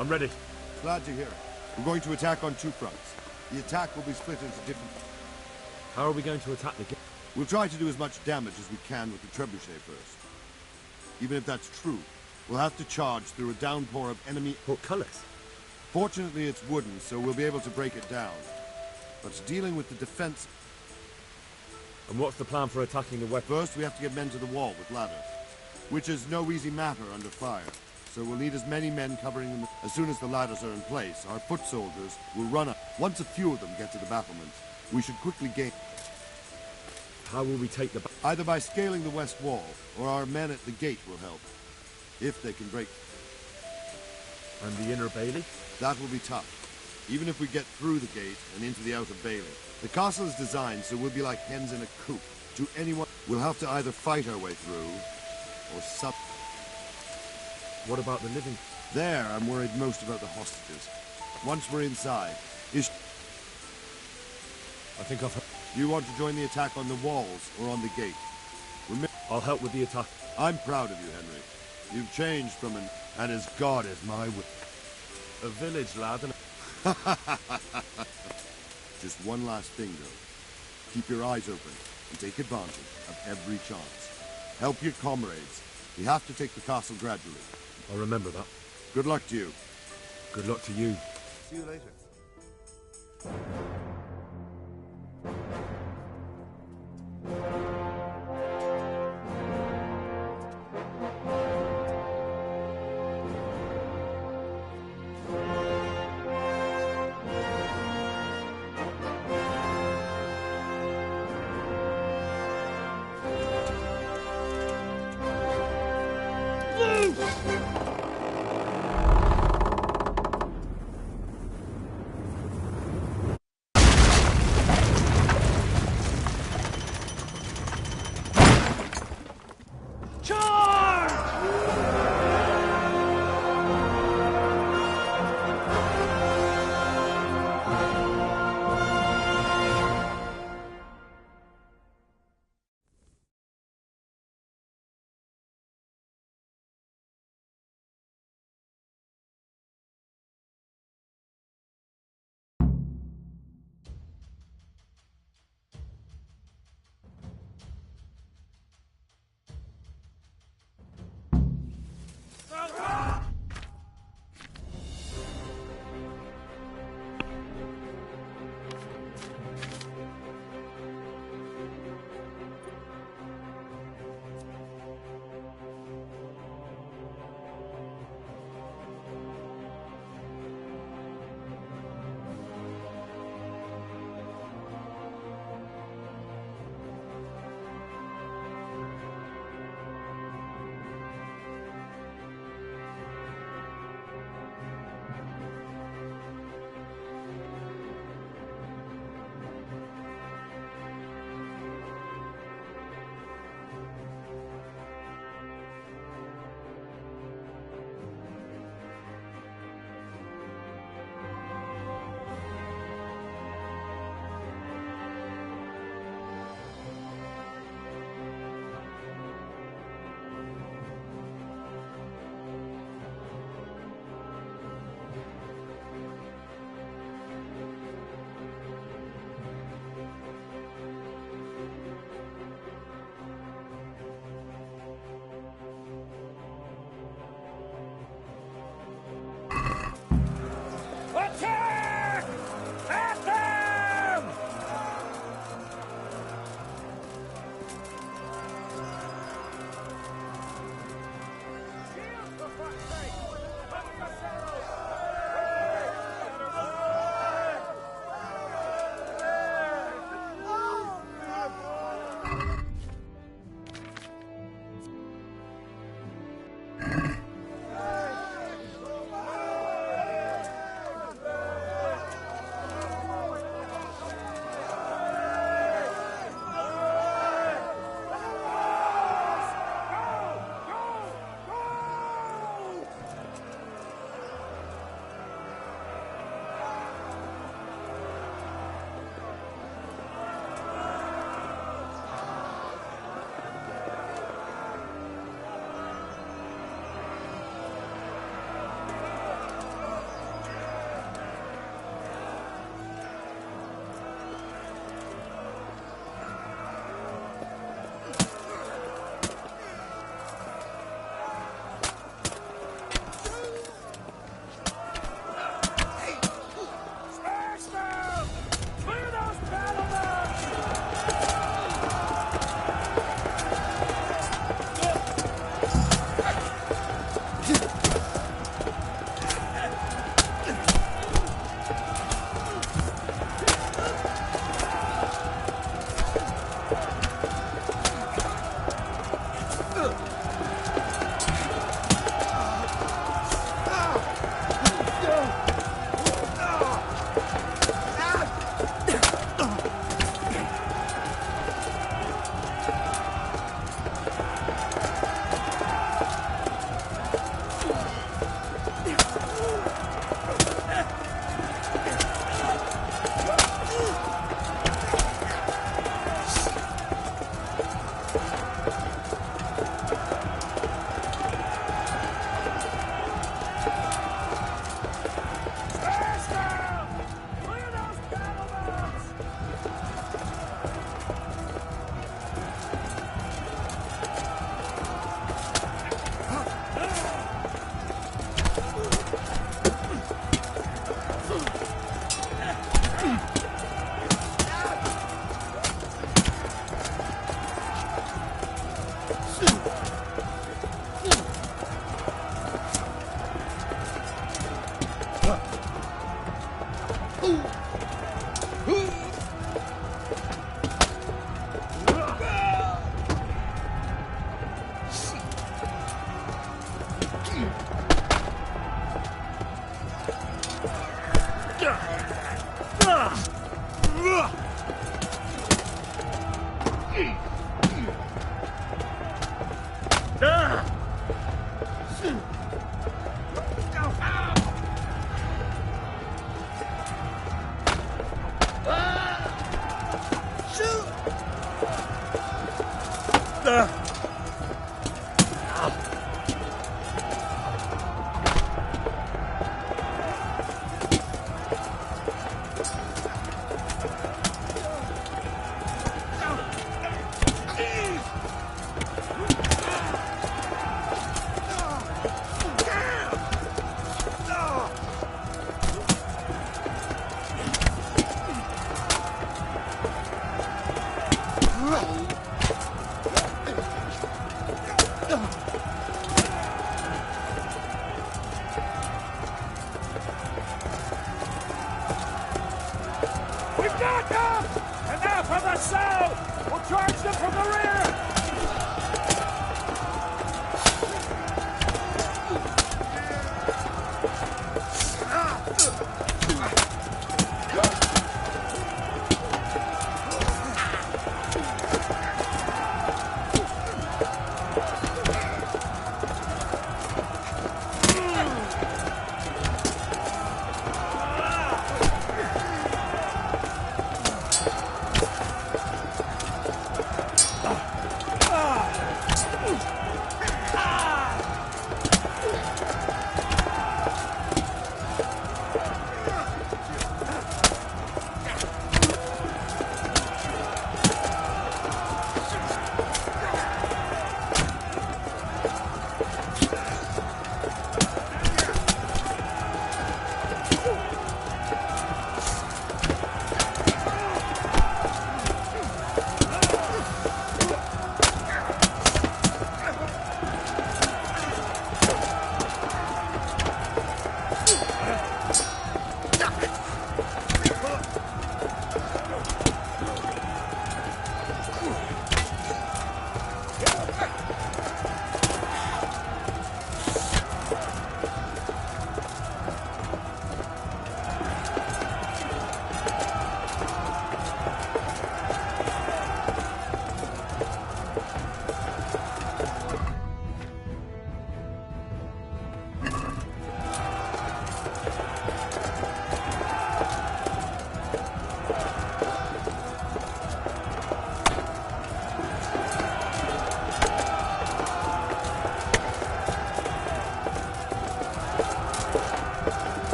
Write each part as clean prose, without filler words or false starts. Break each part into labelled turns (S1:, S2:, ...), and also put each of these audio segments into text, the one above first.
S1: I'm ready.
S2: Glad to hear it. We're going to attack on two fronts. The attack will be split into different...
S1: How are we going to attack the gate?
S2: We'll try to do as much damage as we can with the trebuchet first. Even if that's true, we'll have to charge through a downpour of enemy...
S1: Portcullis?
S2: Fortunately, it's wooden, so we'll be able to break it down. But dealing with the defense...
S1: And what's the plan for attacking the weapon?
S2: First, we have to get men to the wall with ladders, which is no easy matter under fire. So we'll need as many men covering them. As soon as the ladders are in place, our foot soldiers will run up. Once a few of them get to the battlements, we should quickly gain...
S1: How will we take the...
S2: Either by scaling the west wall, or our men at the gate will help. If they can break...
S1: And the inner bailey?
S2: That will be tough, even if we get through the gate and into the outer bailey. The castle is designed so we'll be like hens in a coop. To anyone, we'll have to either fight our way through, or sup...
S1: What about the living?
S2: There, I'm worried most about the hostages. Once we're inside, I
S1: think I've...
S2: Do you want to join the attack on the walls or on the gate?
S1: I'll help with the attack.
S2: I'm proud of you, Henry. You've changed from an... And as God is my will.
S1: A village, lad, and...
S2: Just one last thing, though. Keep your eyes open and take advantage of every chance. Help your comrades. We have to take the castle gradually.
S1: I'll remember that.
S2: Good luck to you.
S1: Good luck to you.
S2: See you later.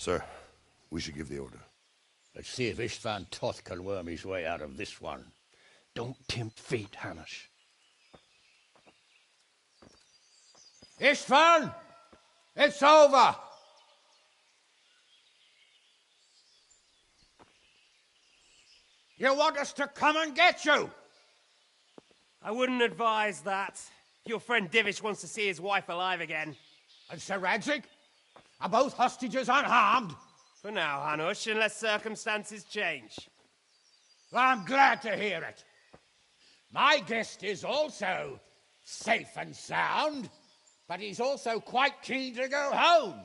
S2: Sir, we should give the order.
S3: Let's see if Istvan Toth can worm his way out of this one.
S4: Don't tempt fate, Hamish.
S3: Istvan! It's over! You want us to come and get you?
S4: I wouldn't advise that. Your friend Divish wants to see his wife alive again.
S3: And Sir Radzig? Are both hostages unharmed?
S4: For now, Hanush, unless circumstances change.
S3: Well, I'm glad to hear it. My guest is also safe and sound, but he's also quite keen to go home.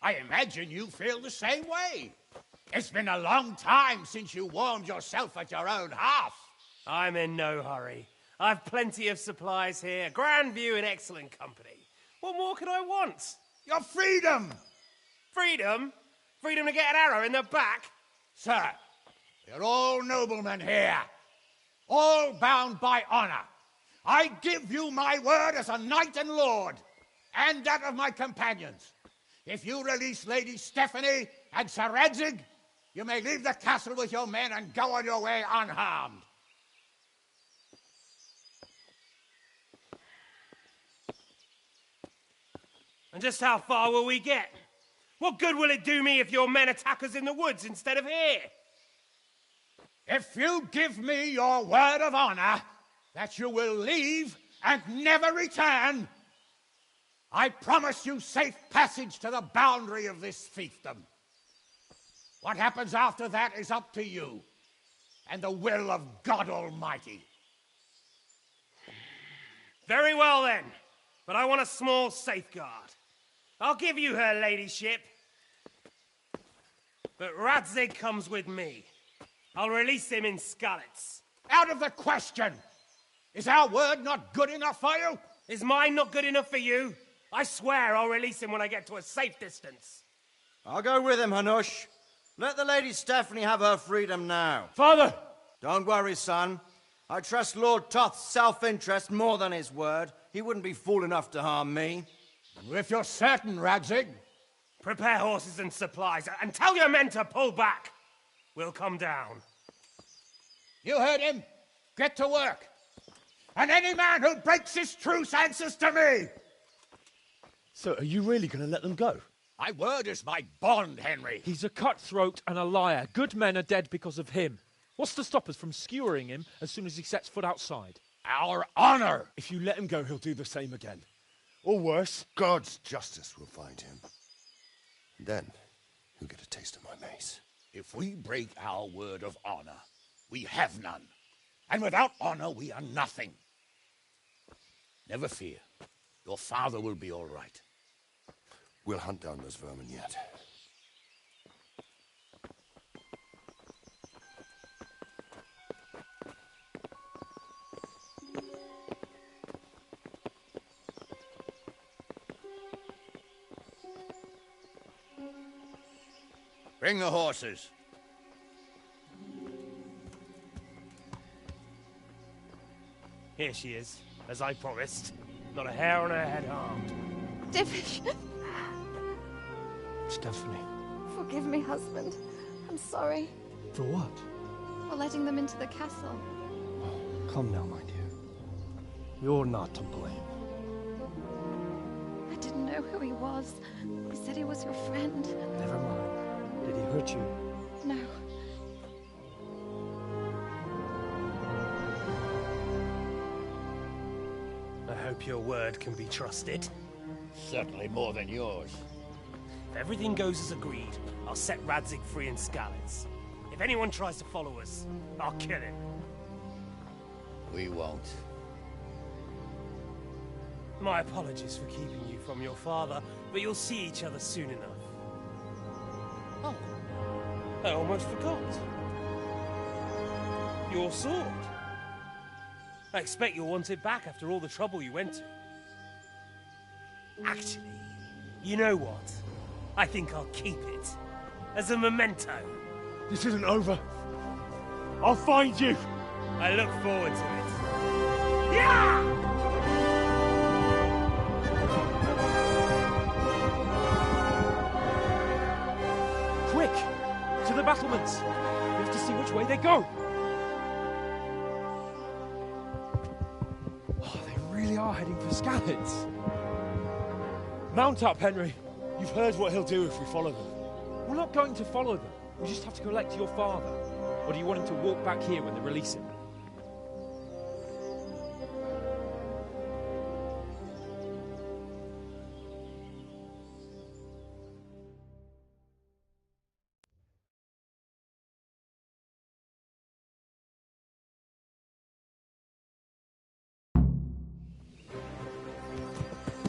S3: I imagine you feel the same way. It's been a long time since you warmed yourself at your own hearth.
S4: I'm in no hurry. I've plenty of supplies here, grand view and excellent company. What more could I want?
S3: Your freedom!
S4: Freedom? Freedom to get an arrow in the back?
S3: Sir, we're all noblemen here, all bound by honor. I give you my word as a knight and lord, and that of my companions. If you release Lady Stephanie and Sir Edzig, you may leave the castle with your men and go on your way unharmed.
S4: And just how far will we get? What good will it do me if your men attack us in the woods instead of here?
S3: If you give me your word of honor that you will leave and never return, I promise you safe passage to the boundary of this fiefdom. What happens after that is up to you and the will of God Almighty.
S4: Very well then, but I want a small safeguard. I'll give you her ladyship, but Radzig comes with me. I'll release him in Skalitz.
S3: Out of the question! Is our word not good enough for you?
S4: Is mine not good enough for you? I swear I'll release him when I get to a safe distance.
S5: I'll go with him, Hanush. Let the Lady Stephanie have her freedom now.
S1: Father!
S5: Don't worry, son. I trust Lord Toth's self-interest more than his word. He wouldn't be fool enough to harm me.
S3: If you're certain, Radzig.
S4: Prepare horses and supplies, and tell your men to pull back. We'll come down.
S3: You heard him. Get to work. And any man who breaks his truce answers to me.
S1: So, are you really going to let them go?
S3: My word is my bond, Henry.
S1: He's a cutthroat and a liar. Good men are dead because of him. What's to stop us from skewering him as soon as he sets foot outside?
S3: Our honor.
S6: If you let him go, he'll do the same again. Or worse.
S2: God's justice will find him. And then, he'll get a taste of my mace.
S3: If we break our word of honor, we have none. And without honor, we are nothing. Never fear. Your father will be all right.
S2: We'll hunt down those vermin yet.
S3: Bring the horses.
S4: Here she is, as I promised. Not a hair on her head harmed.
S7: Divish,
S6: Stephanie.
S7: forgive me, husband. I'm sorry
S6: For what?
S7: for letting them into the castle.
S6: Come now, my dear. You're not to blame.
S7: I didn't know who he was. He said he was your friend.
S6: Never mind. Did he hurt you?
S7: No.
S4: I hope your word can be trusted.
S3: Certainly more than yours.
S4: If everything goes as agreed, I'll set Radzig free in Skalitz. If anyone tries to follow us, I'll kill him.
S3: We won't.
S4: My apologies for keeping you from your father, but you'll see each other soon enough. Oh, I almost forgot. Your sword. I expect you'll want it back after all the trouble you went to. Actually, you know what? I think I'll keep it. As a memento.
S1: This isn't over. I'll find you.
S4: I look forward to it. Yeah!
S1: Quick! To the battlements! We have to see which way they go! Oh, they really are heading for Skalitz. Mount up, Henry.
S6: You've heard what he'll do if we follow them.
S1: We're not going to follow them. We just have to collect your father. Or do you want him to walk back here when they release him?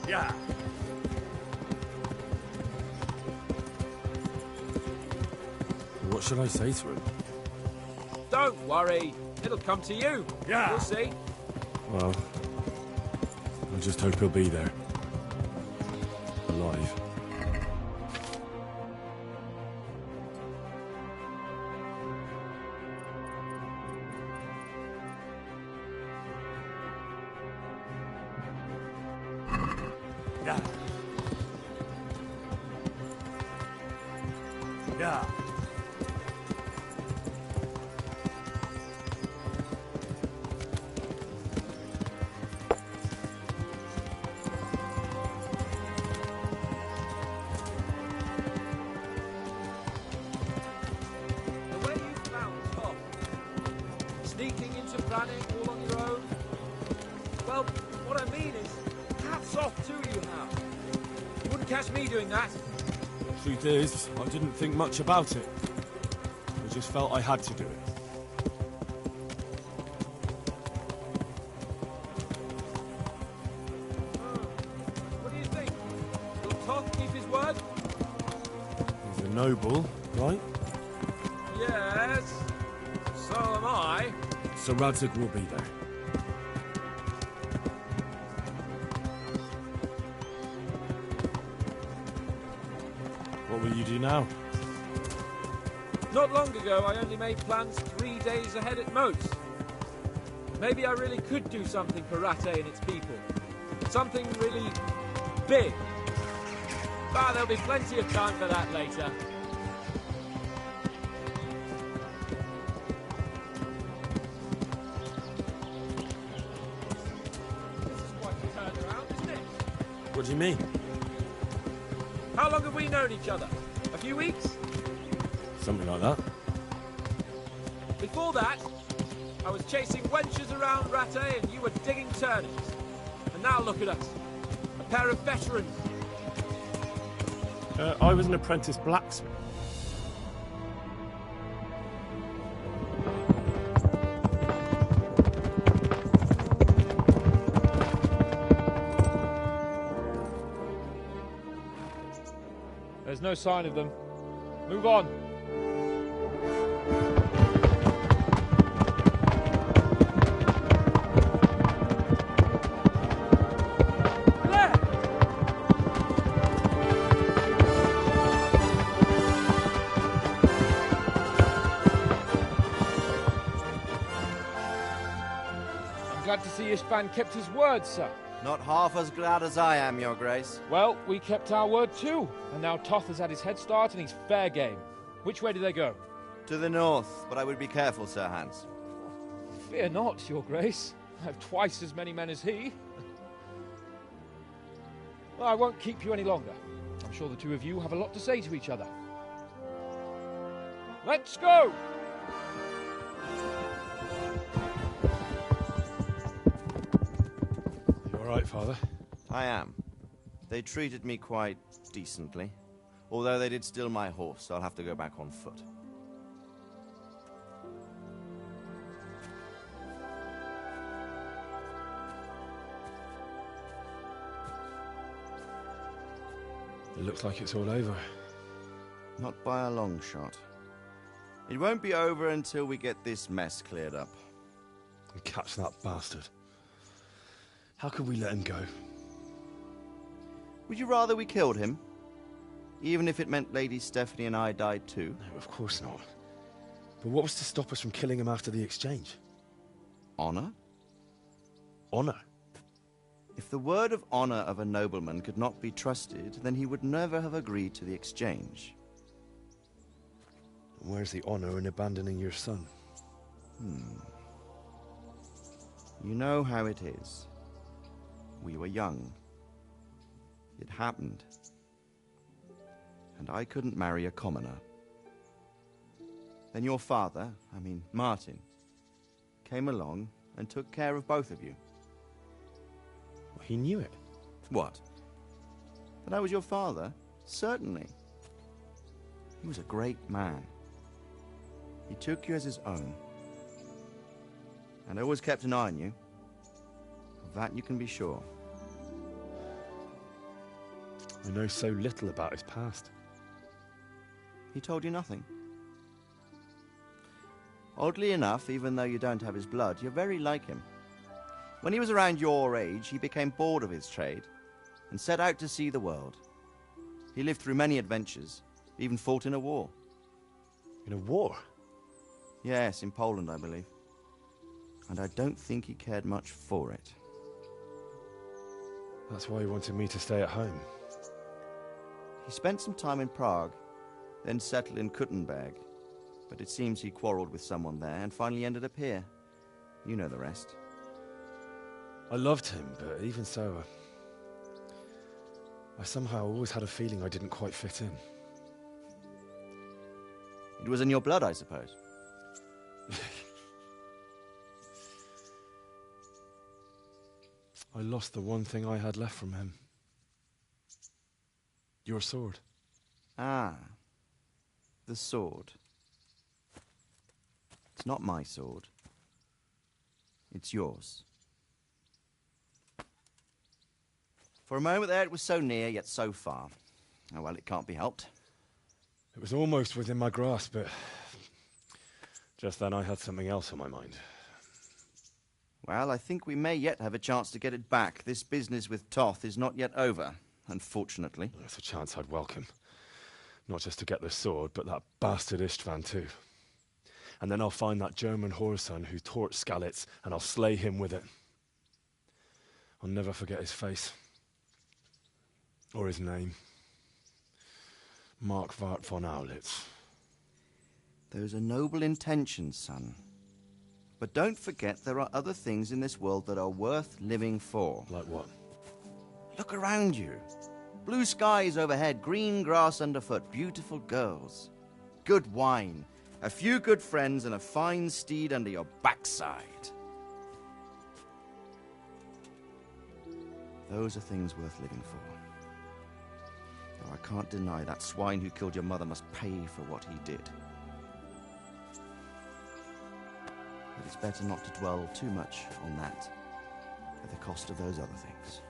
S3: Yeah.
S6: What should I say to him?
S8: Don't worry. It'll come to you.
S3: Yeah.
S8: You'll see.
S6: Well, I just hope he'll be there. Alive.
S4: Yeah. Yeah.
S8: The way you found Tom, sneaking into Brannick all on your own. Well, what I mean is, hats off to you, Hal. You wouldn't catch me doing that.
S6: Truth is, I didn't think much about it. I just felt I had to do it.
S8: What do you think? Will Toth keep his word?
S6: He's a noble, right?
S8: Yes. So am I.
S6: So Radzig will be there. What will you do now?
S8: Not long ago, I only made plans 3 days ahead at most. Maybe I really could do something for Rattay and its people. Something really big. But there'll be plenty of time for that later. This is quite a turnaround, isn't it?
S6: What do you mean?
S8: How long have we known each other? A few weeks?
S6: Something like that.
S8: Before that, I was chasing wenches around Rattay and you were digging turnips. And now look at us. A pair of veterans.
S6: I was an apprentice blacksmith.
S1: There's no sign of them. Move on. I'm glad to see Ishban kept his word, sir.
S5: Not half as glad as I am, Your Grace.
S1: Well, we kept our word too. And now Toth has had his head start and he's fair game. Which way do they go?
S5: To the north, but I would be careful, Sir Hans.
S1: Fear not, Your Grace. I have twice as many men as he. Well, I won't keep you any longer. I'm sure the two of you have a lot to say to each other. Let's go!
S6: You alright, Father?
S5: I am. They treated me quite decently. Although they did steal my horse, so I'll have to go back on foot.
S6: It looks like it's all over.
S5: Not by a long shot. It won't be over until we get this mess cleared up.
S6: And catch that bastard. How could we let him go?
S5: Would you rather we killed him? Even if it meant Lady Stephanie and I died too?
S6: No, of course not. But what was to stop us from killing him after the exchange?
S5: Honor?
S6: Honor?
S5: If the word of honor of a nobleman could not be trusted, then he would never have agreed to the exchange.
S6: Where's the honor in abandoning your son?
S5: You know how it is. We were young. It happened. And I couldn't marry a commoner. Then your father, Martin, came along and took care of both of you.
S6: Well, he knew it.
S5: What? That I was your father? Certainly. He was a great man. He took you as his own. And always kept an eye on you. Of that you can be sure.
S6: I know so little about his past.
S5: He told you nothing. Oddly enough, even though you don't have his blood, you're very like him. When he was around your age, he became bored of his trade and set out to see the world. He lived through many adventures, even fought in a war.
S6: In a war?
S5: Yes, in Poland, I believe. And I don't think he cared much for it.
S6: That's why he wanted me to stay at home.
S5: He spent some time in Prague, then settled in Kuttenberg. But it seems he quarreled with someone there and finally ended up here. You know the rest.
S6: I loved him, but even so, I somehow always had a feeling I didn't quite fit in.
S5: It was in your blood, I suppose.
S6: I lost the one thing I had left from him. Your sword.
S5: Ah, the sword. It's not my sword. It's yours. For a moment there, it was so near, yet so far. Oh, well, it can't be helped.
S6: It was almost within my grasp, but just then I had something else on my mind.
S5: Well, I think we may yet have a chance to get it back. This business with Toth is not yet over, unfortunately.
S6: That's a chance I'd welcome. Not just to get the sword, but that bastard Istvan too. And then I'll find that German whoreson who torched Skalitz, and I'll slay him with it. I'll never forget his face. Or his name. Markwart von Aulitz.
S5: Those are noble intentions, son. But don't forget there are other things in this world that are worth living for.
S6: Like what?
S5: Look around you. Blue skies overhead, green grass underfoot, beautiful girls. Good wine, a few good friends, and a fine steed under your backside. Those are things worth living for. Though I can't deny that swine who killed your mother must pay for what he did. But it's better not to dwell too much on that at the cost of those other things.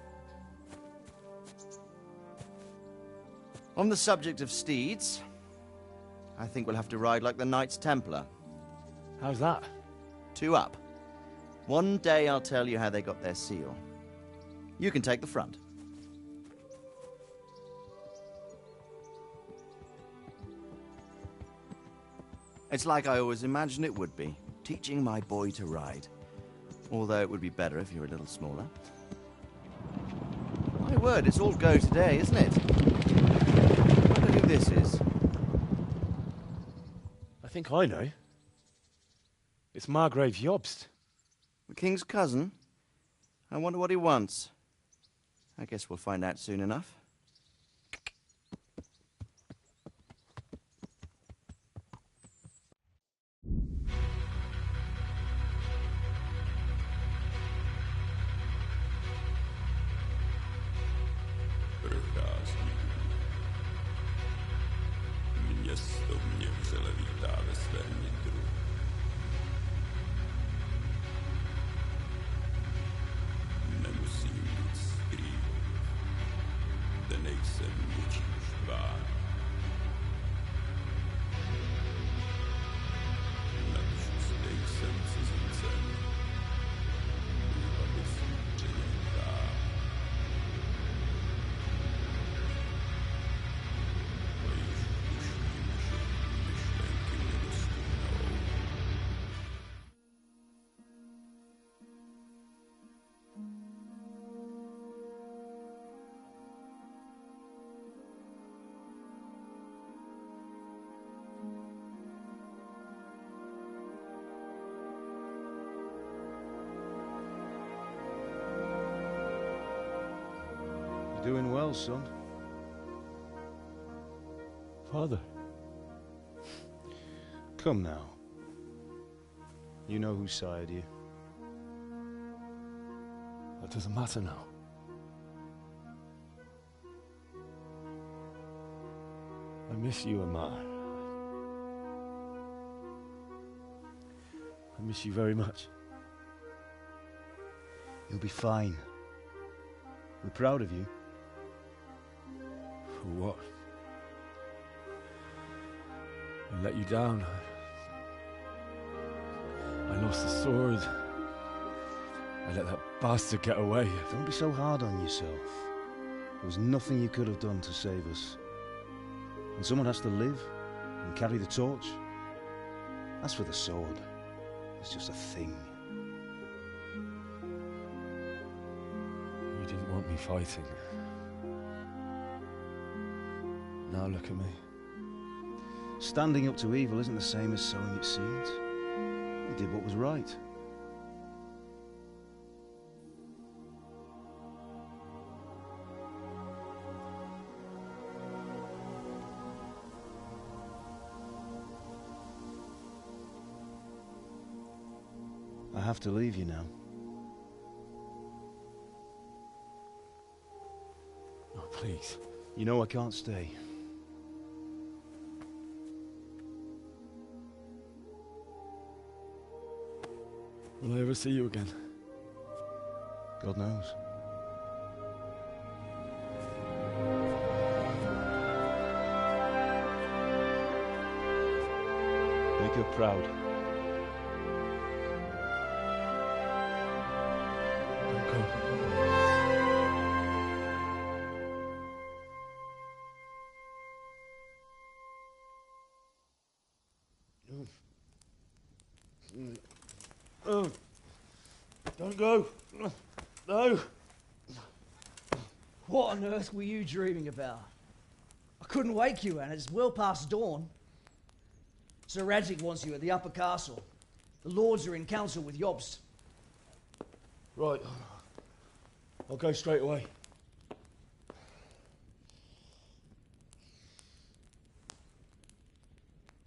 S5: On the subject of steeds, I think we'll have to ride like the Knights Templar.
S6: How's that?
S5: 2 up. One day I'll tell you how they got their seal. You can take the front. It's like I always imagined it would be, teaching my boy to ride. Although it would be better if you were a little smaller. My word, it's all go today, isn't it? I wonder who this is.
S6: I think I know. It's Margrave Jobst.
S5: The king's cousin? I wonder what he wants. I guess we'll find out soon enough.
S9: Město mě vřele vítá ve svém nitru. Nemusím nic skrývat, zde nejsem ničím štván. Navždy zde jsem cizincem, aby jsem přenechá.
S10: You're doing well, son.
S6: Father.
S10: Come now. You know who sired you.
S6: That doesn't matter now. I miss you, Amar. I miss you very much.
S10: You'll be fine. We're proud of you.
S6: For what? I let you down. I lost the sword. I let that bastard get away.
S10: Don't be so hard on yourself. There was nothing you could have done to save us. And someone has to live and carry the torch. As for the sword, it's just a thing.
S6: You didn't want me fighting.
S10: Now look at me. Standing up to evil isn't the same as sowing its seeds. You did what was right. I have to leave you now.
S6: Oh, please.
S10: You know I can't stay.
S6: Will I ever see you again?
S10: God knows. Make her proud.
S6: Don't go.
S10: Oh, don't go. No.
S11: What on earth were you dreaming about? I couldn't wake you, and it's well past dawn. Sir Radzig wants you at the upper castle. The lords are in council with Jobst.
S10: Right. I'll go straight away.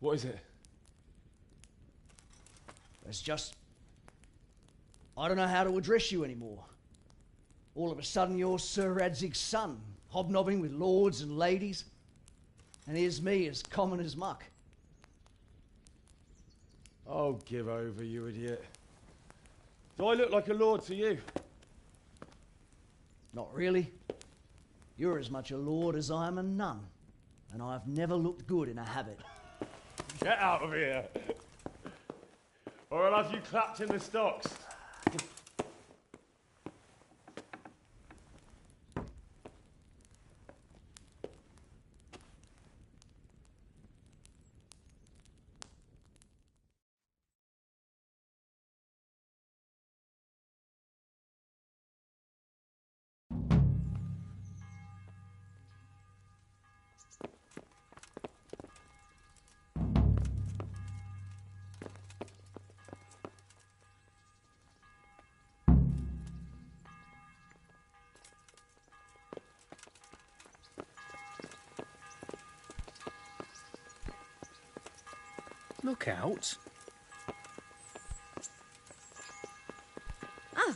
S6: What is it?
S11: It's just... I don't know how to address you anymore. All of a sudden you're Sir Radzig's son, hobnobbing with lords and ladies. And here's me, as common as muck.
S10: Oh, give over, you idiot. Do I look like a lord to you?
S11: Not really. You're as much a lord as I am a nun. And I've never looked good in a habit.
S10: Get out of here! Or I'll have you clapped in the stocks.
S11: Look out.
S7: Ah!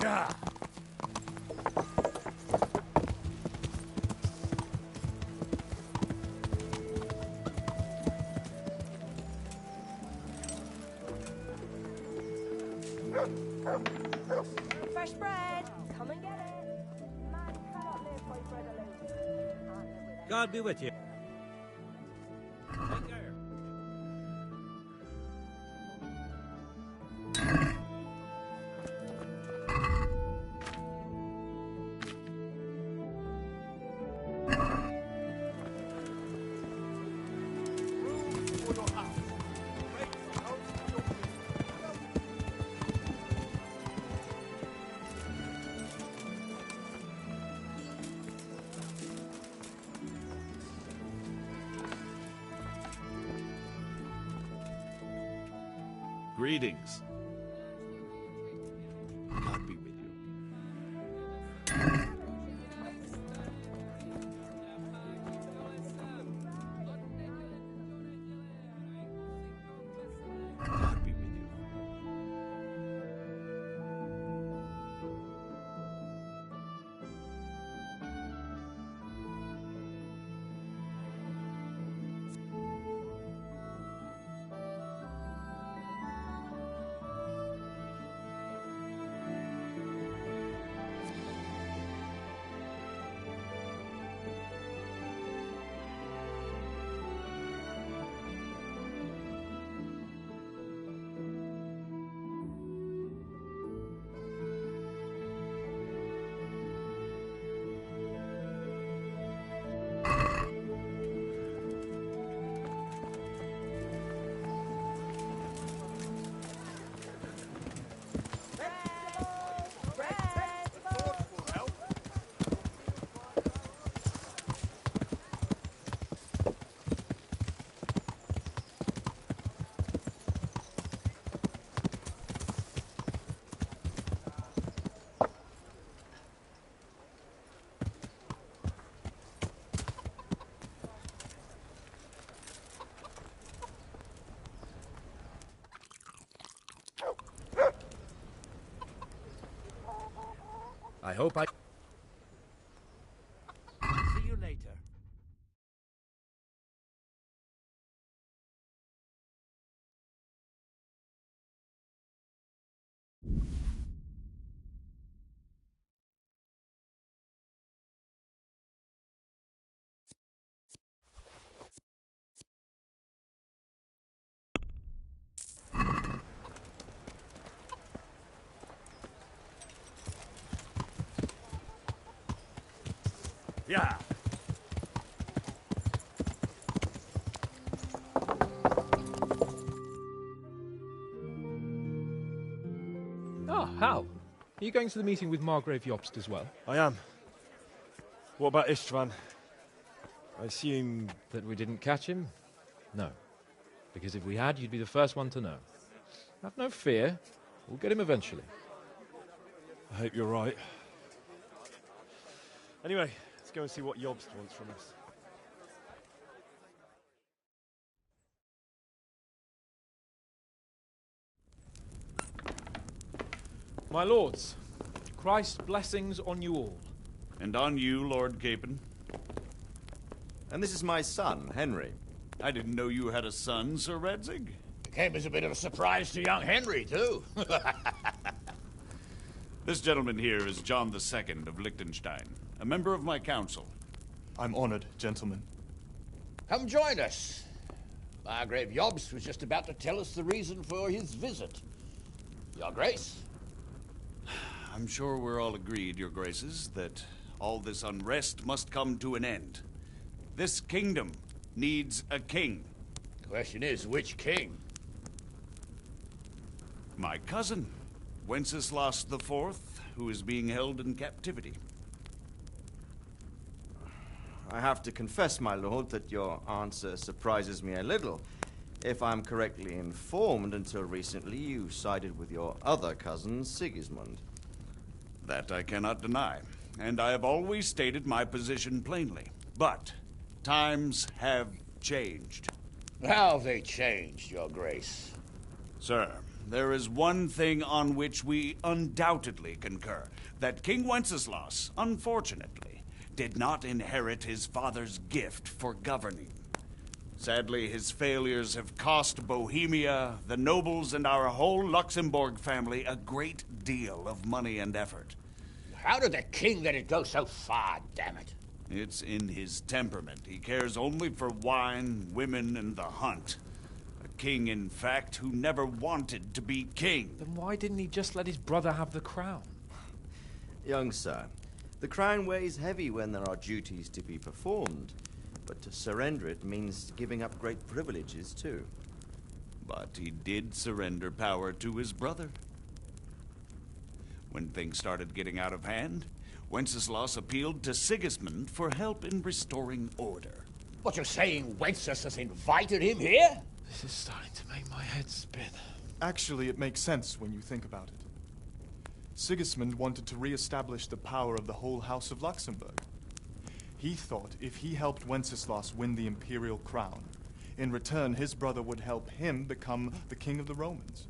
S10: Yeah.
S12: Fresh bread! Come and get it! Man cannot live by bread alone.
S13: God be with you. Take care.
S14: Greetings. God be with you. God be with you.
S8: I hope I...
S4: See you later.
S14: Yeah.
S1: Ah, Hal. Are you going to the meeting with Margrave Jobst as well?
S6: I am. What about Istvan? I assume...
S8: That we didn't catch him? No. Because if we had, you'd be the first one to know. Have no fear. We'll get him eventually.
S6: I hope you're right. Anyway, let's go and see what Jobst wants from us.
S1: My lords, Christ's blessings on you all.
S14: And on you, Lord Capon.
S5: And this is my son, Henry.
S14: I didn't know you had a son, Sir Radzig.
S3: It came as a bit of a surprise to young Henry, too.
S14: This gentleman here is John II of Liechtenstein, a member of my council.
S13: I'm honored, gentlemen.
S3: Come join us. Margrave Jobst was just about to tell us the reason for his visit. Your Grace?
S14: I'm sure we're all agreed, Your Graces, that all this unrest must come to an end. This kingdom needs a king.
S3: The question is, which king?
S14: My cousin, Wenceslas IV, who is being held in captivity.
S5: I have to confess, my lord, that your answer surprises me a little. If I'm correctly informed, until recently you sided with your other cousin, Sigismund.
S14: That I cannot deny, and I have always stated my position plainly. But times have changed.
S3: How have they changed, Your Grace?
S14: Sir, there is one thing on which we undoubtedly concur. That King Wenceslas, unfortunately, did not inherit his father's gift for governing. Sadly, his failures have cost Bohemia, the nobles, and our whole Luxembourg family a great deal of money and effort.
S3: How did the king let it go so far, damn it?
S14: It's in his temperament. He cares only for wine, women, and the hunt. A king, in fact, who never wanted to be king.
S1: Then why didn't he just let his brother have the crown?
S5: Young sir, the crown weighs heavy when there are duties to be performed. But to surrender it means giving up great privileges, too.
S14: But he did surrender power to his brother. When things started getting out of hand, Wenceslas appealed to Sigismund for help in restoring order.
S3: What, you're saying Wenceslas invited him here?
S1: This is starting to make my head spin.
S13: Actually, it makes sense when you think about it. Sigismund wanted to re-establish the power of the whole House of Luxembourg. He thought if he helped Wenceslas win the imperial crown, in return his brother would help him become the king of the Romans,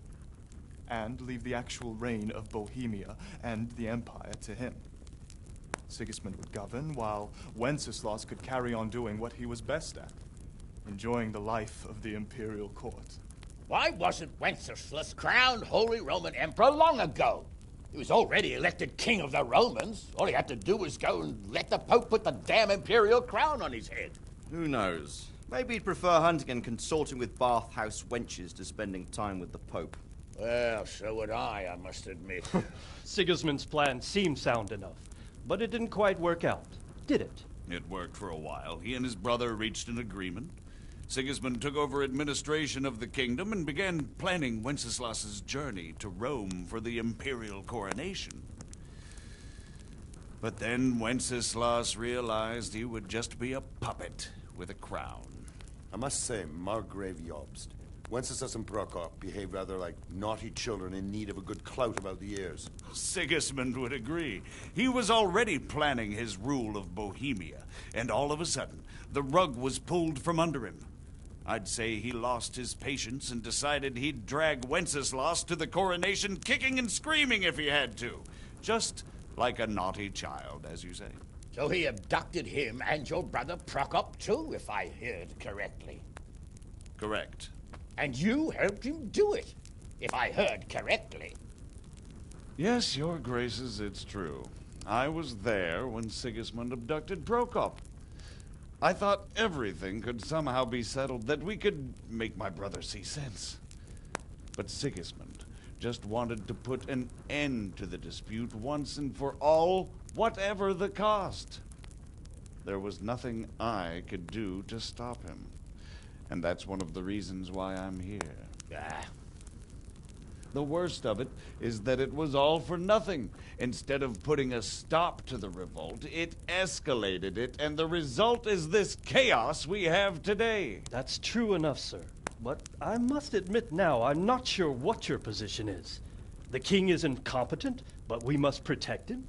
S13: and leave the actual reign of Bohemia and the empire to him. Sigismund would govern, while Wenceslas could carry on doing what he was best at, enjoying the life of the imperial court.
S3: Why wasn't Wenceslas crowned Holy Roman Emperor long ago? He was already elected king of the Romans. All he had to do was go and let the Pope put the damn imperial crown on his head.
S5: Who knows? Maybe he'd prefer hunting and consorting with bathhouse wenches to spending time with the Pope.
S3: Well, so would I must admit.
S15: Sigismund's plan seemed sound enough, but it didn't quite work out, did it?
S14: It worked for a while. He and his brother reached an agreement. Sigismund took over administration of the kingdom and began planning Wenceslas's journey to Rome for the imperial coronation. But then Wenceslas realized he would just be a puppet with a crown.
S2: I must say, Margrave Jobst, Wenceslas and Prokop behave rather like naughty children in need of a good clout about the ears.
S14: Sigismund would agree. He was already planning his rule of Bohemia, and all of a sudden, the rug was pulled from under him. I'd say he lost his patience and decided he'd drag Wenceslas to the coronation kicking and screaming if he had to. Just Like a naughty child, as you say.
S3: So he abducted him and your brother Prokop too, if I heard correctly.
S14: Correct.
S3: And you helped him do it, if I heard correctly.
S14: Yes, your graces, it's true. I was there when Sigismund abducted Prokop. I thought everything could somehow be settled, that we could make my brother see sense. But Sigismund just wanted to put an end to the dispute once and for all, whatever the cost. There was nothing I could do to stop him. And that's one of the reasons why I'm here. The worst of it is that it was all for nothing. Instead of putting a stop to the revolt, it escalated it, and the result is this chaos we have today.
S15: That's true enough, sir. But I must admit now, I'm not sure what your position is. The king is incompetent, but we must protect him?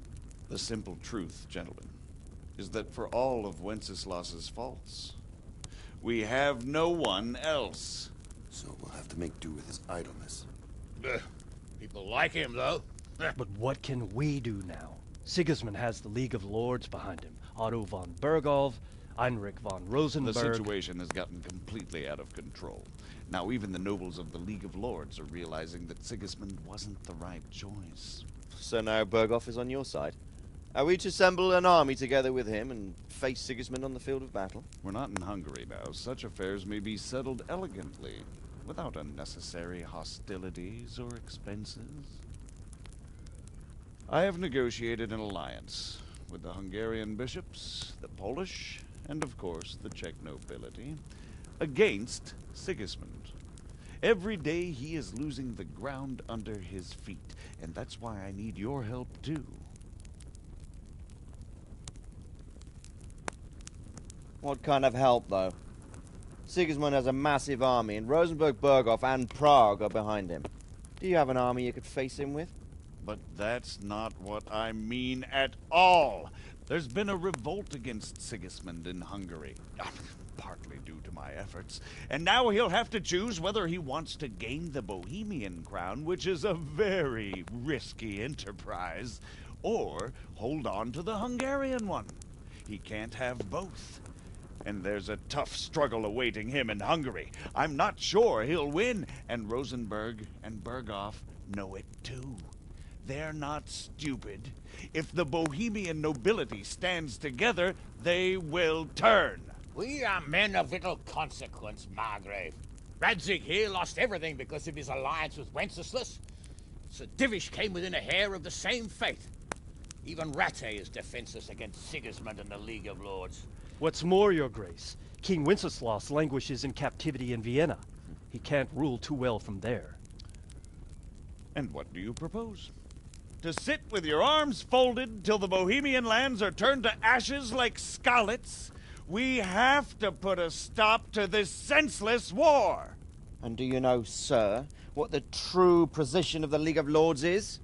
S14: The simple truth, gentlemen, is that for all of Wenceslas's faults, we have no one else.
S2: So we'll have to make do with his idleness.
S3: People like him, though.
S15: But what can we do now? Sigismund has the League of Lords behind him. Otto von Bergolf, Heinrich von Rosenberg.
S14: The situation has gotten completely out of control. Now even the nobles of the League of Lords are realizing that Sigismund wasn't the right choice.
S5: So now Bergolf is on your side. Are we to assemble an army together with him and face Sigismund on the field of battle?
S14: We're not in Hungary now. Such affairs may be settled elegantly, without unnecessary hostilities or expenses. I have negotiated an alliance with the Hungarian bishops, the Polish, and of course the Czech nobility, against Sigismund. Every day he is losing the ground under his feet, and that's why I need your help too.
S5: What kind of help, though? Sigismund has a massive army, and Rosenberg, Berghoff, and Prague are behind him. Do you have an army you could face him with?
S14: But that's not what I mean at all. There's been a revolt against Sigismund in Hungary, partly due to my efforts, and now he'll have to choose whether he wants to gain the Bohemian crown, which is a very risky enterprise, or hold on to the Hungarian one. He can't have both. And there's a tough struggle awaiting him in Hungary. I'm not sure he'll win, and Rosenberg and Berghoff know it too. They're not stupid. If the Bohemian nobility stands together, they will turn.
S3: We are men of little consequence, Margrave. Radzig here lost everything because of his alliance with Wenceslas. Sir Divish came within a hair of the same fate. Even Rattay is defenseless against Sigismund and the League of Lords.
S15: What's more, your grace, King Wenceslas languishes in captivity in Vienna. He can't rule too well from there.
S14: And what do you propose? To sit with your arms folded till the Bohemian lands are turned to ashes like Skalitz? We have to put a stop to this senseless war!
S5: And do you know, sir, what the true position of the League of Lords is?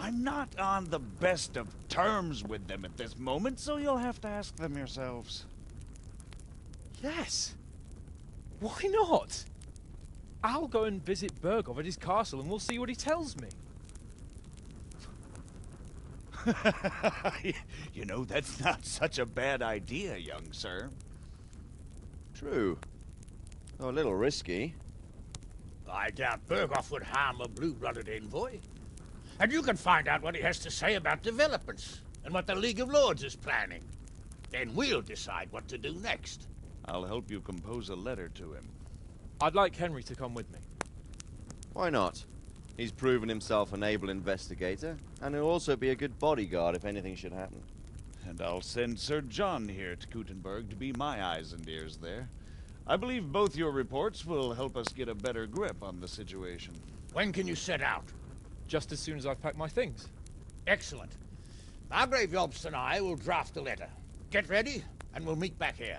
S14: I'm not on the best of terms with them at this moment, so you'll have to ask them yourselves.
S1: Yes. Why not? I'll go and visit Berghoff at his castle and we'll see what he tells me.
S14: You know, that's not such a bad idea, young sir.
S5: True. Though a little risky.
S3: I doubt Berghoff would harm a blue-blooded envoy. And you can find out what he has to say about developments and what the League of Lords is planning. Then we'll decide what to do next.
S14: I'll help you compose a letter to him.
S1: I'd like Henry to come with me.
S5: Why not? He's proven himself an able investigator, and he'll also be a good bodyguard if anything should happen.
S14: And I'll send Sir John here to Kuttenberg to be my eyes and ears there. I believe both your reports will help us get a better grip on the situation.
S3: When can you set out?
S1: Just as soon as I've packed my things.
S3: Excellent. Margrave Yobst and I will draft a letter. Get ready, and we'll meet back here.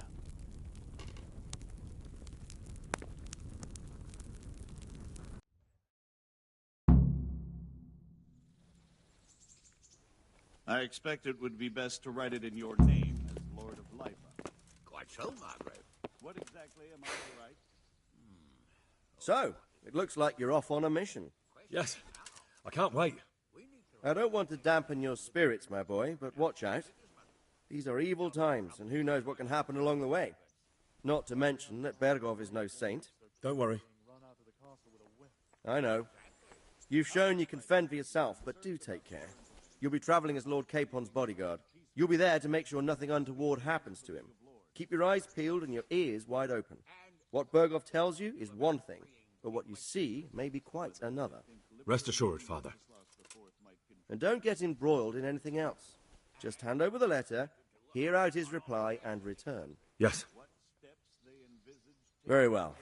S14: I expect it would be best to write it in your name as Lord of Lifa.
S3: Quite so, Margrave.
S14: What exactly am I to write?
S16: So, it looks like you're off on a mission.
S17: Yes. I can't wait.
S16: I don't want to dampen your spirits, my boy, but watch out. These are evil times, and who knows what can happen along the way. Not to mention that Bergov is no saint.
S6: Don't worry.
S16: I know. You've shown you can fend for yourself, but do take care. You'll be traveling as Lord Capon's bodyguard. You'll be there to make sure nothing untoward happens to him. Keep your eyes peeled and your ears wide open. What Bergov tells you is one thing, but what you see may be quite another.
S6: Rest assured, Father.
S16: And don't get embroiled in anything else. Just hand over the letter, hear out his reply, and return.
S6: Yes.
S16: Very well.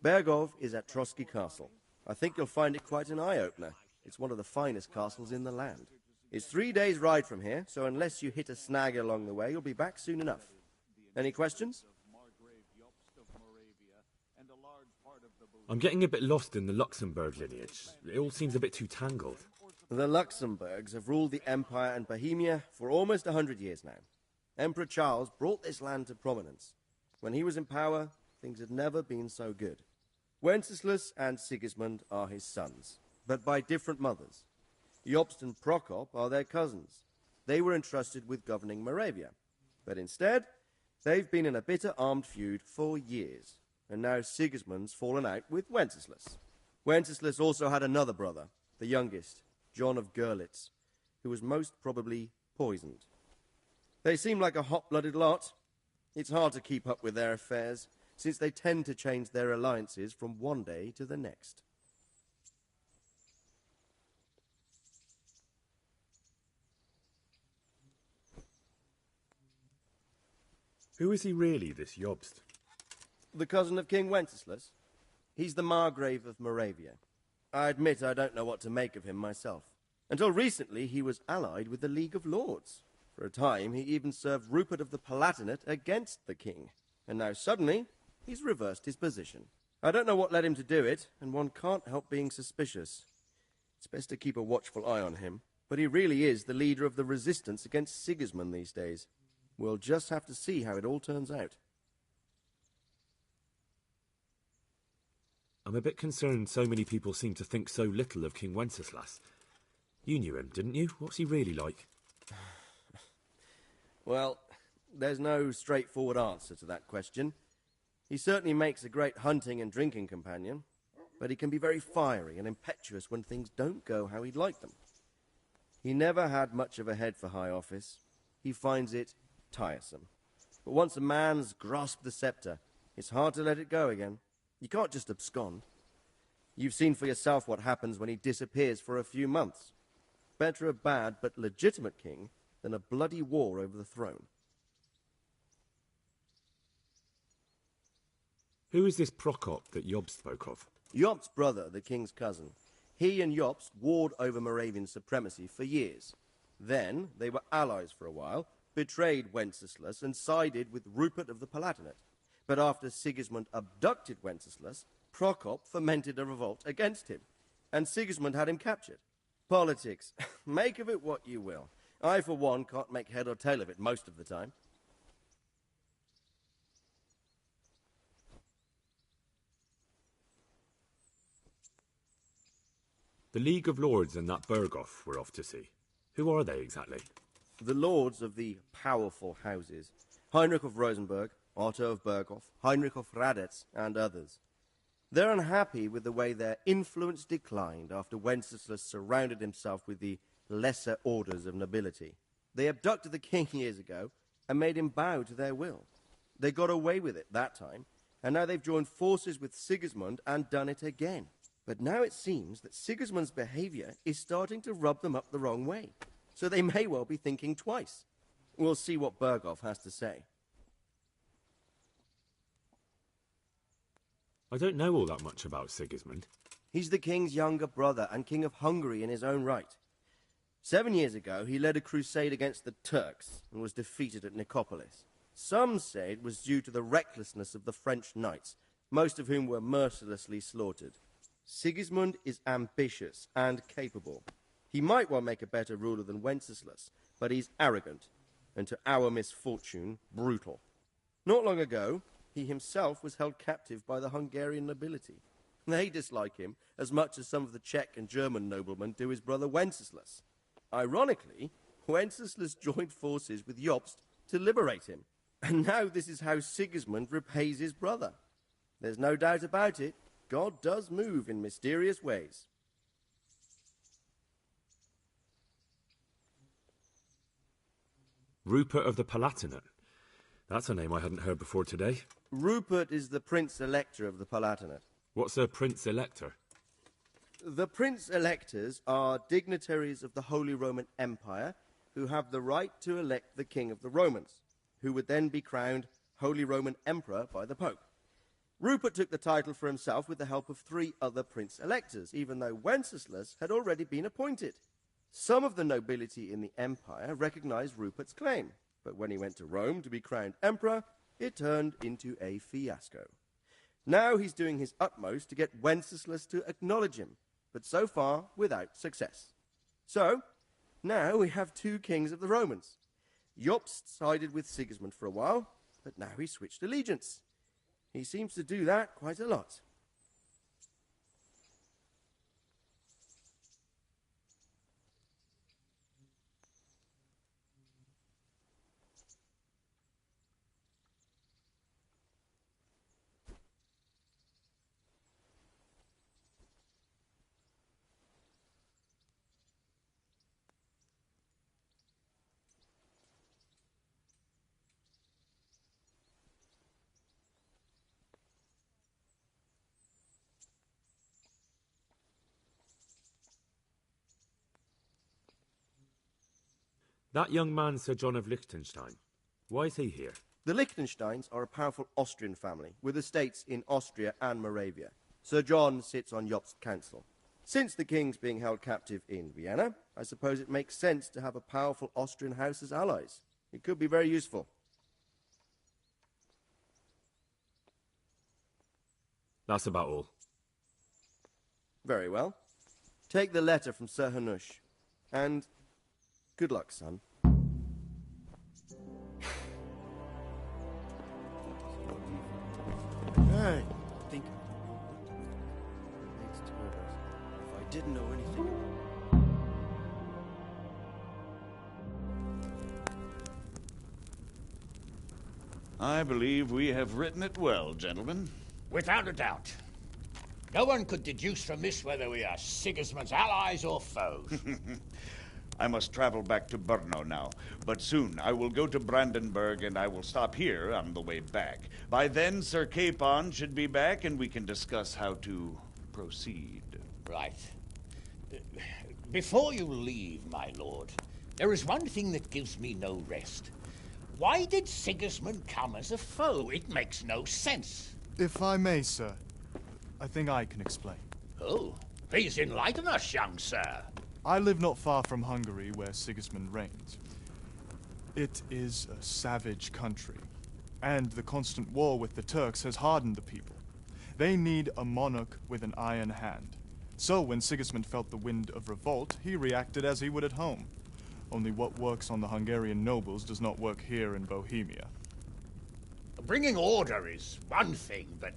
S16: Bergov is at Trotsky Castle. I think you'll find it quite an eye-opener. It's one of the finest castles in the land. It's 3 days' ride from here, so unless you hit a snag along the way, you'll be back soon enough. Any questions?
S6: I'm getting a bit lost in the Luxembourg lineage. It all seems a bit too tangled.
S16: The Luxembourgs have ruled the Empire and Bohemia for almost 100 years now. Emperor Charles brought this land to prominence. When he was in power, things had never been so good. Wenceslas and Sigismund are his sons, but by different mothers. Jobst and Prokop are their cousins. They were entrusted with governing Moravia. But instead, they've been in a bitter armed feud for years. And now Sigismund's fallen out with Wenceslas. Wenceslas also had another brother, the youngest, John of Görlitz, who was most probably poisoned. They seem like a hot-blooded lot. It's hard to keep up with their affairs, since they tend to change their alliances from one day to the next.
S6: Who is he really, this Jobst?
S16: The cousin of King Wenceslas. He's the Margrave of Moravia. I admit I don't know what to make of him myself. Until recently, he was allied with the League of Lords. For a time, he even served Rupert of the Palatinate against the king. And now suddenly, he's reversed his position. I don't know what led him to do it, and one can't help being suspicious. It's best to keep a watchful eye on him, but he really is the leader of the resistance against Sigismund these days. We'll just have to see how it all turns out.
S6: I'm a bit concerned so many people seem to think so little of King Wenceslas. You knew him, didn't you? What's he really like?
S16: Well, there's no straightforward answer to that question. He certainly makes a great hunting and drinking companion, but he can be very fiery and impetuous when things don't go how he'd like them. He never had much of a head for high office. He finds it tiresome. But once a man's grasped the scepter, it's hard to let it go again. You can't just abscond. You've seen for yourself what happens when he disappears for a few months. Better a bad but legitimate king than a bloody war over the throne.
S6: Who is this Prokop that Jobst spoke of?
S16: Jobst's brother, the king's cousin. He and Jobst warred over Moravian supremacy for years. Then they were allies for a while, betrayed Wenceslas and sided with Rupert of the Palatinate. But after Sigismund abducted Wenceslas, Prokop fomented a revolt against him, and Sigismund had him captured. Politics. Make of it what you will. I, for one, can't make head or tail of it most of the time.
S6: The League of Lords and that Berghoff we're off to see. Who are they exactly?
S16: The lords of the powerful houses. Heinrich of Rosenberg, Otto of Berghoff, Heinrich of Radetz, and others. They're unhappy with the way their influence declined after Wenceslas surrounded himself with the lesser orders of nobility. They abducted the king years ago and made him bow to their will. They got away with it that time, and now they've joined forces with Sigismund and done it again. But now it seems that Sigismund's behavior is starting to rub them up the wrong way, so they may well be thinking twice. We'll see what Berghoff has to say.
S6: I don't know all that much about Sigismund.
S16: He's the king's younger brother and king of Hungary in his own right. 7 years ago, he led a crusade against the Turks and was defeated at Nicopolis. Some say it was due to the recklessness of the French knights, most of whom were mercilessly slaughtered. Sigismund is ambitious and capable. He might well make a better ruler than Wenceslas, but he's arrogant, and to our misfortune, brutal. Not long ago, he himself was held captive by the Hungarian nobility. They dislike him as much as some of the Czech and German noblemen do his brother Wenceslas. Ironically, Wenceslas joined forces with Jobst to liberate him. And now this is how Sigismund repays his brother. There's no doubt about it, God does move in mysterious ways.
S6: Rupert of the Palatinate. That's a name I hadn't heard before today.
S16: Rupert is the Prince-Elector of the Palatinate.
S6: What's a Prince-Elector?
S16: The Prince-Electors are dignitaries of the Holy Roman Empire who have the right to elect the King of the Romans, who would then be crowned Holy Roman Emperor by the Pope. Rupert took the title for himself with the help of 3 other Prince-Electors, even though Wenceslas had already been appointed. Some of the nobility in the empire recognized Rupert's claim, but when he went to Rome to be crowned emperor, it turned into a fiasco. Now he's doing his utmost to get Wenceslas to acknowledge him, but so far without success. So, now we have 2 kings of the Romans. Jobst sided with Sigismund for a while, but now he's switched allegiance. He seems to do that quite a lot.
S6: That young man, Sir John of Liechtenstein. Why is he here?
S16: The Liechtensteins are a powerful Austrian family with estates in Austria and Moravia. Sir John sits on Jobst's council. Since the king's being held captive in Vienna, I suppose it makes sense to have a powerful Austrian house as allies. It could be very useful.
S6: That's about all.
S16: Very well. Take the letter from Sir Hanush. And good luck, son. Hey, think next to us. If I didn't know anything.
S14: I believe we have written it well, gentlemen.
S3: Without a doubt. No one could deduce from this whether we are Sigismund's allies or foes.
S14: I must travel back to Brno now, but soon I will go to Brandenburg and I will stop here on the way back. By then, Sir Capon should be back and we can discuss how to proceed.
S3: Right. Before you leave, my lord, there is one thing that gives me no rest. Why did Sigismund come as a foe? It makes no sense.
S13: If I may, sir, I think I can explain.
S3: Oh, please enlighten us, young sir.
S13: I live not far from Hungary, where Sigismund reigns. It is a savage country, and the constant war with the Turks has hardened the people. They need a monarch with an iron hand. So when Sigismund felt the wind of revolt, he reacted as he would at home. Only what works on the Hungarian nobles does not work here in Bohemia.
S3: Bringing order is one thing, but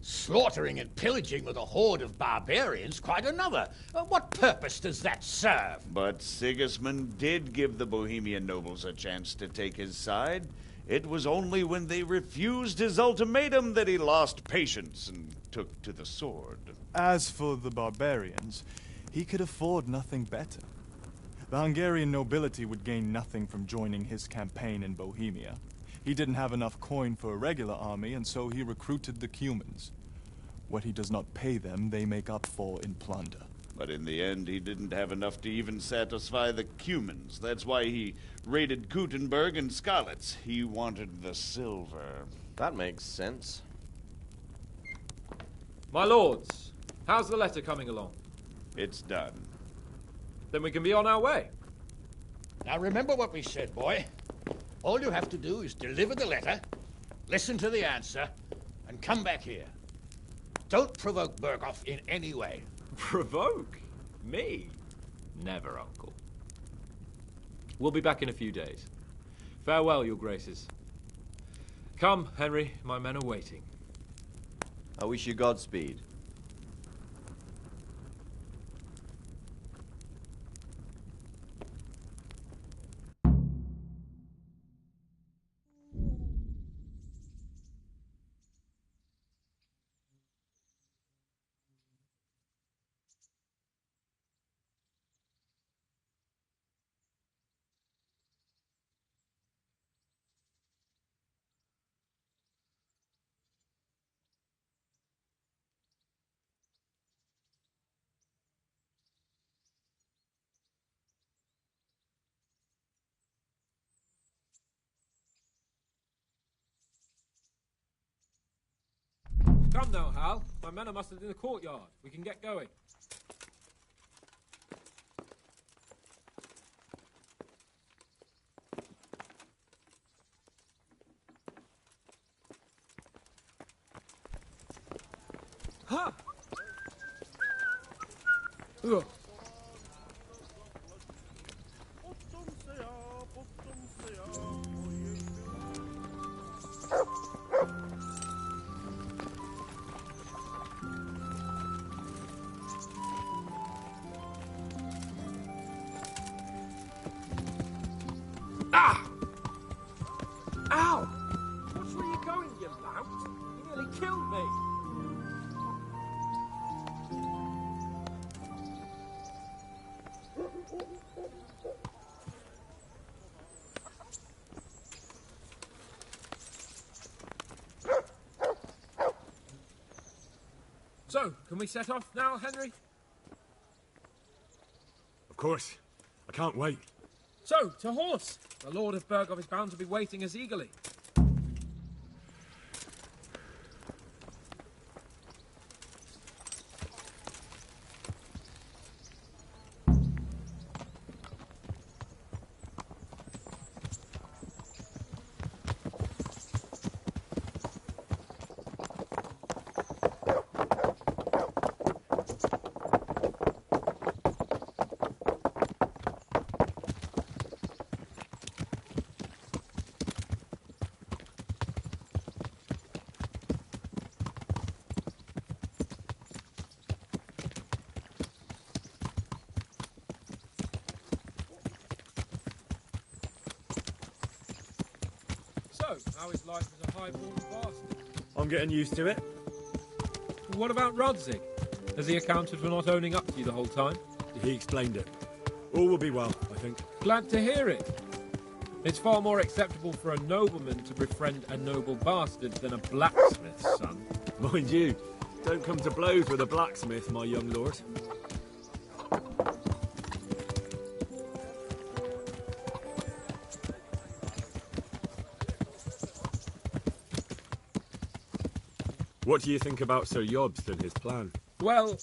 S3: slaughtering and pillaging with a horde of barbarians quite another. What purpose does that serve?
S14: But Sigismund did give the Bohemian nobles a chance to take his side. It was only when they refused his ultimatum that he lost patience and took to the sword.
S13: As for the barbarians, he could afford nothing better. The Hungarian nobility would gain nothing from joining his campaign in Bohemia. He didn't have enough coin for a regular army, and so he recruited the Cumans. What he does not pay them, they make up for in plunder.
S14: But in the end, he didn't have enough to even satisfy the Cumans. That's why he raided Gutenberg and Skalitz. He wanted the silver.
S17: That makes sense.
S8: My lords, how's the letter coming along?
S14: It's done.
S8: Then we can be on our way.
S3: Now remember what we said, boy. All you have to do is deliver the letter, listen to the answer, and come back here. Don't provoke Berghoff in any way.
S8: Provoke? Me? Never, Uncle. We'll be back in a few days. Farewell, your graces. Come, Henry, my men are waiting.
S5: I wish you Godspeed.
S8: Come now, Hal. My men are mustered in the courtyard. We can get going. Ha! Ugh. Ah! Ow! Which way are you going, you lout? You nearly killed me. So, can we set off now, Henry?
S6: Of course. I can't wait.
S8: So, to horse! The Lord of Bergov is bound to be waiting us eagerly. So, how is life as a highborn bastard?
S6: I'm getting used to it.
S8: What about Rodzig? Has he accounted for not owning up to you the whole time?
S6: He explained it. All will be well, I think.
S8: Glad to hear it. It's far more acceptable for a nobleman to befriend a noble bastard than a blacksmith's son.
S6: Mind you, don't come to blows with a blacksmith, my young lord. What do you think about Sir Yobst and his plan?
S8: Well,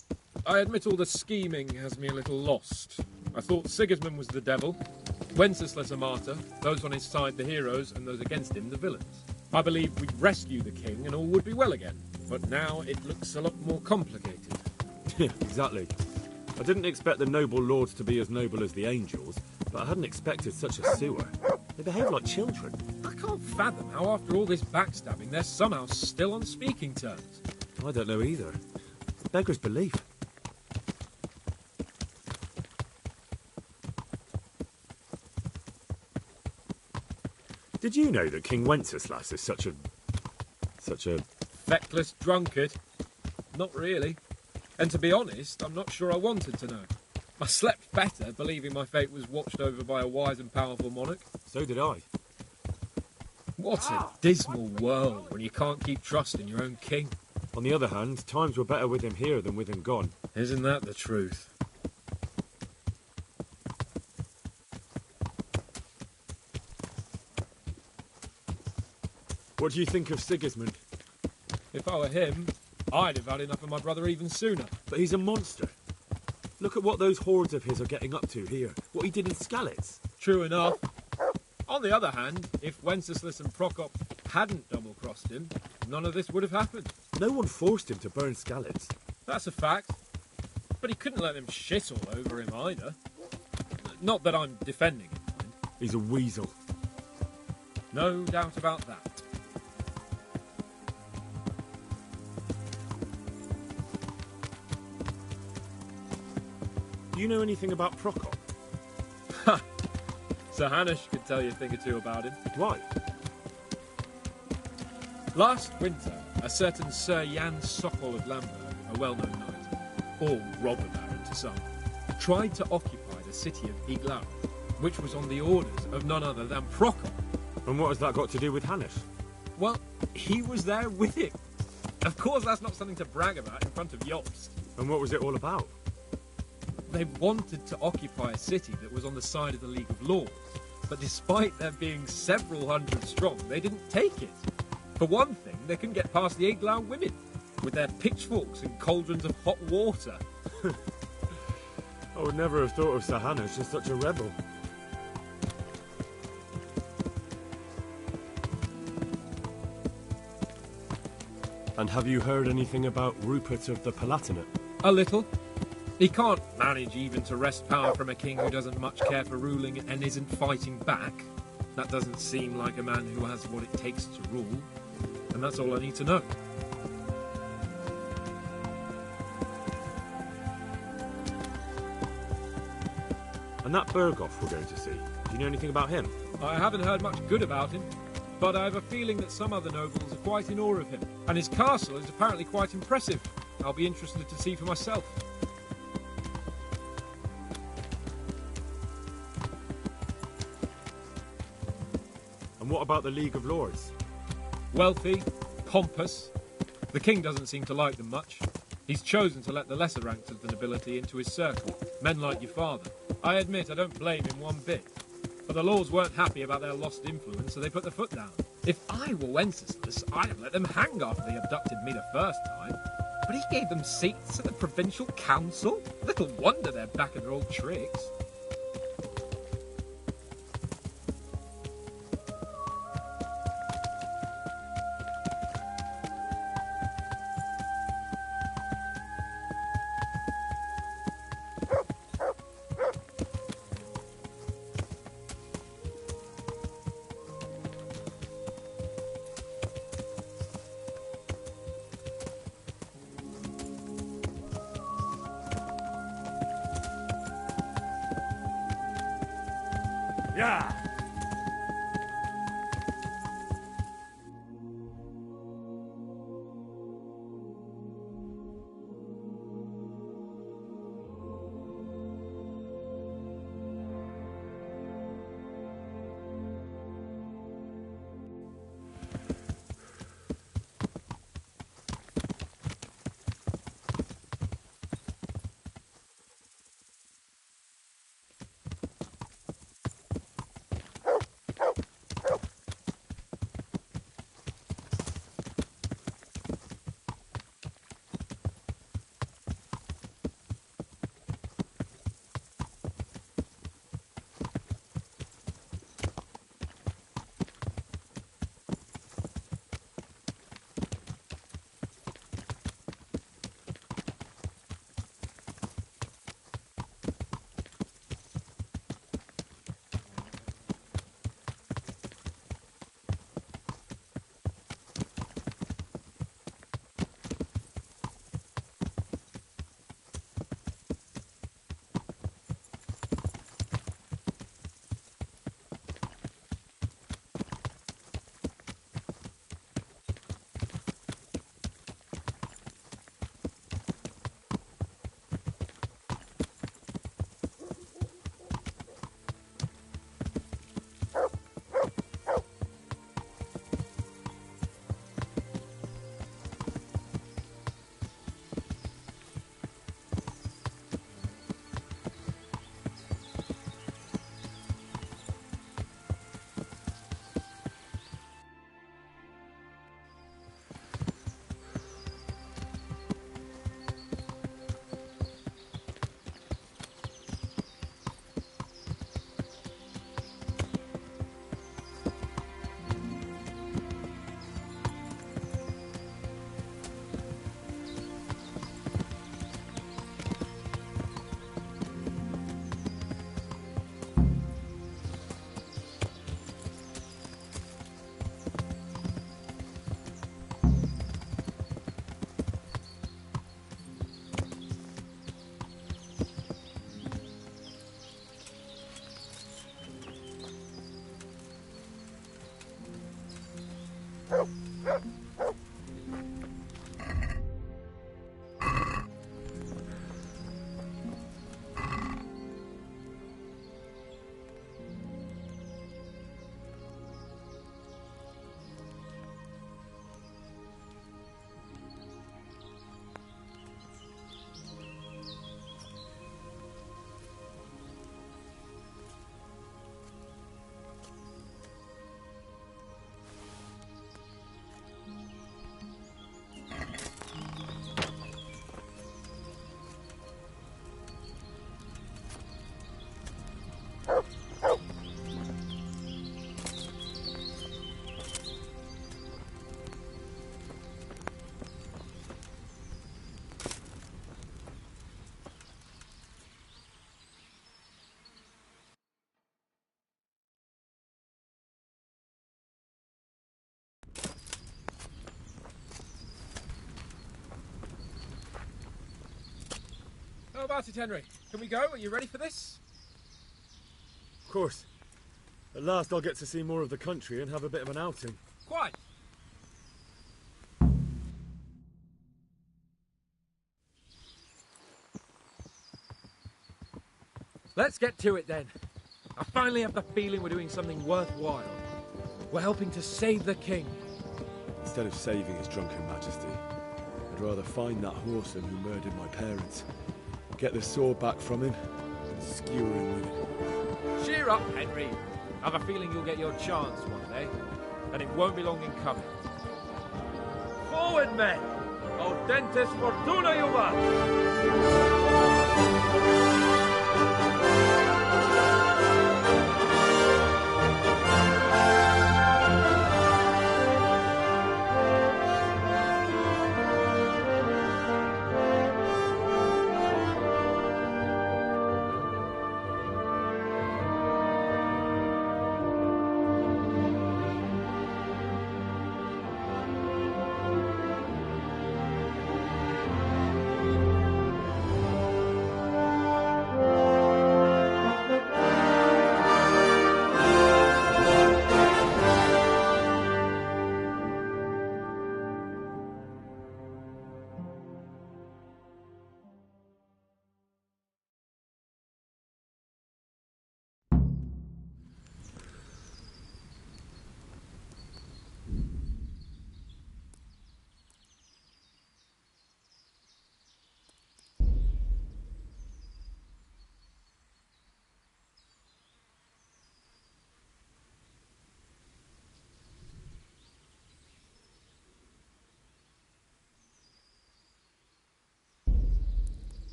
S8: I admit all the scheming has me a little lost. I thought Sigismund was the devil, Wenceslas a martyr, those on his side the heroes, and those against him the villains. I believed we'd rescue the king and all would be well again, but now it looks a lot more complicated.
S6: Yeah, exactly. I didn't expect the noble lords to be as noble as the angels, but I hadn't expected such a sewer. They behave like children.
S8: I can't fathom how after all this backstabbing they're somehow still on speaking terms.
S6: I don't know either. Beggar's belief. Did you know that King Wenceslas is such a...
S8: Feckless drunkard? Not really. And to be honest, I'm not sure I wanted to know. I slept better, believing my fate was watched over by a wise and powerful monarch.
S6: So did I.
S8: What a dismal world when you can't keep trust in your own king.
S6: On the other hand, times were better with him here than with him gone.
S8: Isn't that the truth?
S6: What do you think of Sigismund?
S8: If I were him, I'd have had enough of my brother even sooner.
S6: But he's a monster. Look at what those hordes of his are getting up to here. What he did in Skalitz.
S8: True enough. On the other hand, if Wenceslas and Prokop hadn't double-crossed him, none of this would have happened.
S6: No one forced him to burn Skalitz.
S8: That's a fact. But he couldn't let them shit all over him either. Not that I'm defending him, mind.
S6: He's a weasel.
S8: No doubt about that.
S6: Do you know anything about Prokop?
S8: Ha! Sir Hanush could tell you a thing or two about him.
S6: Why?
S8: Last winter, a certain Sir Jan Sokol of Lamberg, a well-known knight, or robber baron to some, tried to occupy the city of Iglau, which was on the orders of none other than Prokop.
S6: And what has that got to do with Hanush?
S8: Well, he was there with him. Of course, that's not something to brag about in front of Jobst.
S6: And what was it all about?
S8: They wanted to occupy a city that was on the side of the League of Lords, but despite there being several hundred strong, they didn't take it. For one thing, they couldn't get past the Iglau women, with their pitchforks and cauldrons of hot water.
S6: I would never have thought of Sahanush as such a rebel. And have you heard anything about Rupert of the Palatinate?
S8: A little. He can't manage even to wrest power from a king who doesn't much care for ruling and isn't fighting back. That doesn't seem like a man who has what it takes to rule. And that's all I need to know.
S6: And that Berghoff we're going to see, do you know anything about him?
S8: I haven't heard much good about him, but I have a feeling that some other nobles are quite in awe of him. And his castle is apparently quite impressive. I'll be interested to see for myself.
S6: And what about the League of Lords?
S8: Wealthy, pompous. The king doesn't seem to like them much. He's chosen to let the lesser ranks of the nobility into his circle, men like your father. I admit I don't blame him one bit. But the lords weren't happy about their lost influence, so they put their foot down. If I were Wenceslas, I'd have let them hang after they abducted me the first time. But he gave them seats at the provincial council? Little wonder they're back at their old tricks.
S6: Yeah!
S8: about it, Henry? Can we go? Are you ready for this?
S6: Of course. At last I'll get to see more of the country and have a bit of an outing.
S8: Quite. Let's get to it then. I finally have the feeling we're doing something worthwhile. We're helping to save the king.
S6: Instead of saving his drunken majesty, I'd rather find that whoreson who murdered my parents, get the sword back from him, and skewer him with it.
S8: Cheer up, Henry. I have a feeling you'll get your chance one day, and it won't be long in coming. Forward, men! Audentes fortuna juvat!